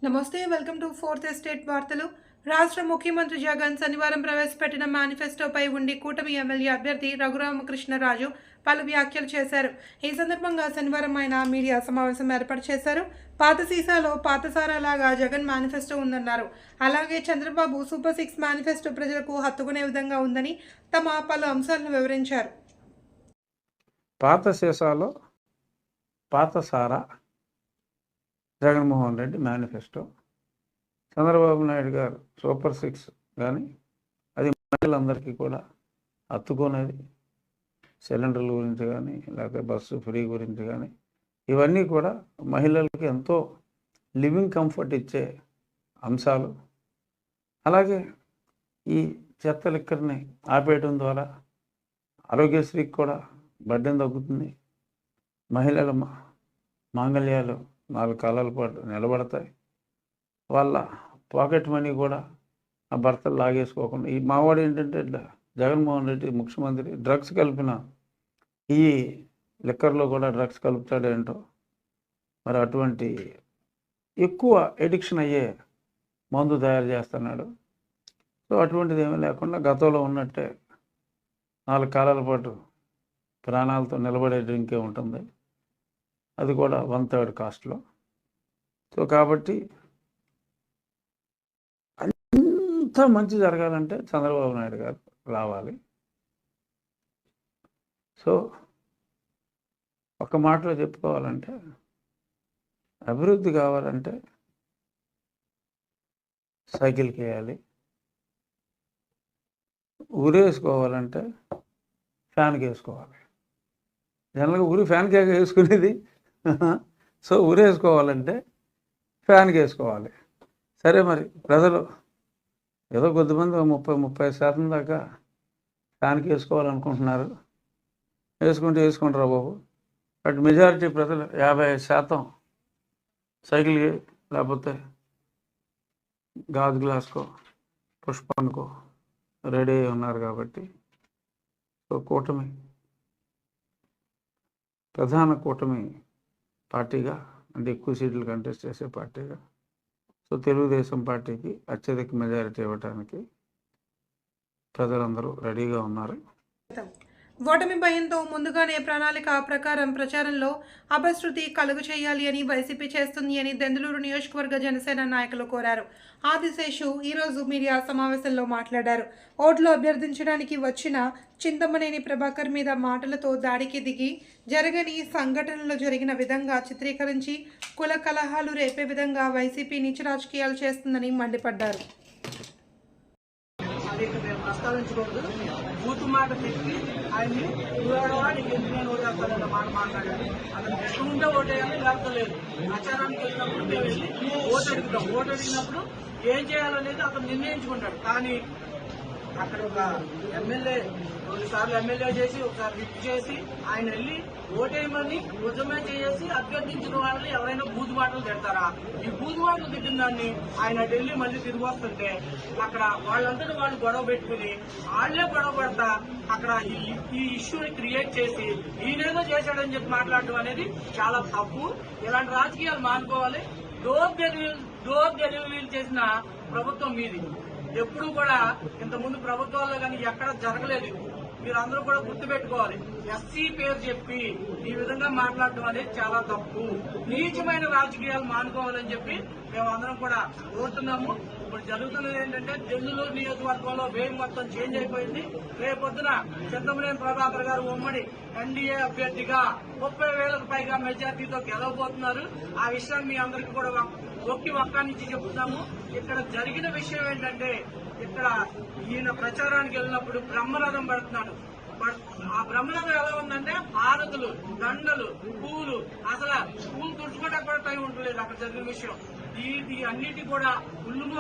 నమస్తే welcome to fourth estate వార్తలు. రాష్ట్ర ముఖ్యమంత్రి జగన్ శనివారం ప్రవేశపెట్టిన మేనిఫెస్టోపై ఉండి కూటమి ఎమ్మెల్యే అభ్యర్థి రఘురామకృష్ణరాజు పలు వ్యాఖ్యలు చేశారు. ఈ సందర్భంగా శనివారం ఆయన మీడియా సమావేశం ఏర్పాటు చేశారు. పాత సీసాలో పాత సారాలాగా జగన్ మేనిఫెస్టో ఉందన్నారు. అలాగే చంద్రబాబు సూపర్ 6 మేనిఫెస్టో ప్రజలకు హత్తుకునే విధంగా ఉందని తమ పలు అంశాలను వివరించారు. పాత సీసాలో పాత సారా జగన్మోహన్ రెడ్డి మేనిఫెస్టో, చంద్రబాబు నాయుడు గారు సూపర్ 6 కానీ అది మహిళలందరికీ కూడా హత్తుకునేది. సిలిండర్ల గురించి కానీ లేకపోతే బస్సు ఫ్రీ గురించి కానీ ఇవన్నీ కూడా మహిళలకి ఎంతో లివింగ్ కంఫర్ట్ ఇచ్చే అంశాలు. అలాగే ఈ చెత్త లిక్కర్ని ఆపేయడం ద్వారా ఆరోగ్యశ్రీకి కూడా బడ్డెన్ తగ్గుతుంది. మహిళల మాంగళ్యాలు 4 కాలాల పాటు నిలబడతాయి. వాళ్ళ పాకెట్ మనీ కూడా ఆ భర్తలు లాగేసుకోకుండా. ఈ మావాడు ఏంటంటే జగన్మోహన్ రెడ్డి ముఖ్యమంత్రి డ్రగ్స్ కలిపిన ఈ లిక్కర్లో కూడా డ్రగ్స్ కలుపుతాడేంటో మరి. అటువంటి ఎక్కువ ఎడిక్షన్ అయ్యే మందు తయారు చేస్తున్నాడు. సో అటువంటిది ఏమీ లేకుండా గతంలో ఉన్నట్టే 4 కాలాల పాటు ప్రాణాలతో నిలబడే డ్రింకే ఉంటుంది. అది కూడా 1/3 కాస్ట్లో. సో కాబట్టి అంత మంచి జరగాలంటే చంద్రబాబు నాయుడు గారు రావాలి. సో ఒక మాటలో చెప్పుకోవాలంటే అభివృద్ధి కావాలంటే సైకిల్కి వేయాలి, ఊరేసుకోవాలంటే ఫ్యాన్కి వేసుకోవాలి. జనరల్గా ఊరి ఫ్యాన్కి వేసుకునేది. సో ఊరేసుకోవాలంటే ఫ్యాన్కి వేసుకోవాలి. సరే, మరి ప్రజలు ఏదో కొద్దిమంది 30% దాకా ఫ్యాన్కి వేసుకోవాలనుకుంటున్నారు. వేసుకుంటారా బాబు. బట్ మెజారిటీ ప్రజలు 50% సైకిల్కి లేకపోతే గాజు గ్లాస్కో పుష్పానికో రెడీ అయి ఉన్నారు. కాబట్టి సో కూటమి ప్రధాన కూటమి పార్టీగా, అంటే ఎక్కువ సీట్లు కంటెస్ట్ చేసే పార్టీగా, సో తెలుగుదేశం పార్టీకి అత్యధిక మెజారిటీ ఇవ్వడానికి ప్రజలందరూ రెడీగా ఉన్నారు. ఓటమి భయంతో ముందుగానే ప్రణాళిక ప్రకారం ప్రచారంలో అపశృతి కలుగు చేయాలి అని వైసీపీ చేస్తుంది అని దెందులూరు నియోజకవర్గ జనసేన నాయకులు కోరారు. ఆదిశేషు ఈరోజు మీడియా సమావేశంలో మాట్లాడారు. ఓట్లు అభ్యర్థించడానికి వచ్చిన చింతమనేని ప్రభాకర్ మీద మాటలతో దాడికి దిగి జరగని సంఘటనలు జరిగిన విధంగా చిత్రీకరించి కుల కలహాలు రేపే విధంగా వైసీపీ నీచ రాజకీయాలు చేస్తుందని మండిపడ్డారు. ప్రస్తావించకూడదు. బూతు మాట పెట్టి ఆయన్ని చూడవాడికి ఎందుకు నేను ఓటేస్తానన్న మాట మాట్లాడాడు. అతను ఎక్కడ ఉంటే ఓటేయాలి, లేకపోతే లేదు. ప్రచారానికి వెళ్ళినప్పుడు మేము వెళ్ళి ఓటు అడుగుతాం. ఓటు అడిగినప్పుడు ఏం చేయాలనేది అతను నిర్ణయించుకుంటాడు. కానీ అక్కడ ఒక ఎమ్మెల్యే 2 సార్లు ఎమ్మెల్యే చేసి ఒకసారి విప్ చేసి ఆయన వెళ్ళి ఓటేయమని నిజమే చేసి అభ్యర్థించిన వాళ్ళని ఎవరైనా బూతు మాటలు తిడతారా? ఈ బూతు మాటలు తిట్టిన దాన్ని ఆయన ఢిల్లీ మళ్ళీ తిరిగి వస్తుంటే అక్కడ వాళ్ళందరూ వాళ్ళు గొడవ పెట్టుకుని వాళ్లే గొడవ పడతా అక్కడ ఈ ఇష్యూని క్రియేట్ చేసి ఈయనేదో చేశాడని చెప్పి మాట్లాడడం అనేది చాలా తప్పు. ఇలాంటి రాజకీయాలు మానుకోవాలి. డోర్ డెలివరీలు చేసిన ప్రభుత్వం మీది. ఎప్పుడు కూడా ఇంతకుముందు ప్రభుత్వాల్లో కానీ ఎక్కడ జరగలేదు. మీరందరూ కూడా గుర్తుపెట్టుకోవాలి. ఎస్సీ పేరు చెప్పి ఈ విధంగా మాట్లాడటం అనేది చాలా తప్పు. నీచమైన రాజకీయాలు మానుకోవాలని చెప్పి మేము అందరం కూడా కోరుతున్నాము. ఇప్పుడు జరుగుతున్నది ఏంటంటే దెందులూరు నియోజకవర్గంలో వేవ్ మొత్తం చేంజ్ అయిపోయింది. రేపొద్దున చింతమనేని ప్రభాకర్ గారు ఉమ్మడి ఎన్డీఏ అభ్యర్థిగా 30,000కు పైగా మెజార్టీతో గెలవబోతున్నారు. ఆ విషయాన్ని మీ అందరికీ కూడా ఒక్క నుంచి చెప్తున్నాము. ఇక్కడ జరిగిన విషయం ఏంటంటే ఇక్కడ ఈయన ప్రచారానికి వెళ్ళినప్పుడు బ్రహ్మరథం పడుతున్నాడు. ఆ బ్రహ్మరథం ఎలా ఉందంటే హారతులు, దండలు, పూలు, అసలు పూలు తుడుచుకోవడానికి కూడా టైం ఉండలేదు. అక్కడ జరిగిన విషయం ఈ అన్నిటి కూడా ఉల్లుమో